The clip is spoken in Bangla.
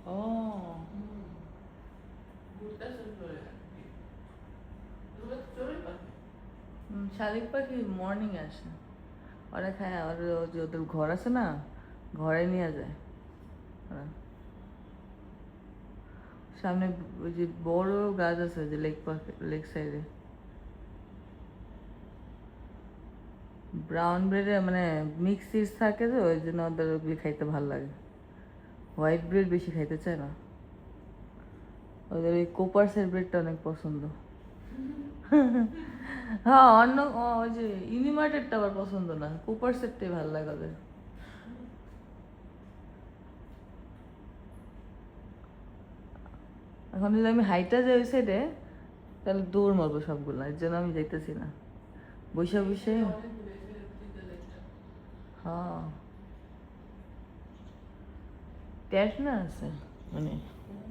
ও শালিক পাখি মর্নিং আসে, ওরা খায়। আর যে ওদের ঘর আছে না, ঘরে নিয়ে যায় ওরা। সামনে ওই যে বড় গাছ আছে যে লেক সাইডে, ব্রাউন ব্রেডে মানে মিক্স সিডস থাকে, তো ওই জন্য ওদের ওগুলি খাইতে ভালো লাগে। হোয়াইট ব্রেড বেশি খাইতে চায় না, ওদের ওই কোপার্সের ব্রেডটা অনেক পছন্দ। হ্যাঁ, অন্য ওই যে ইউনিমার্টেরটা আবার পছন্দ না, কোপার্সেরটাই ভালো লাগে ওদের। এখন যদি আমি হাইটা যাই ওই সাইডে, তাহলে দৌড় মারবো সবগুলো, এর জন্য আমি যাইতেছি না। বসে বসে হ্যাঁ ট্যাট না আছে মানে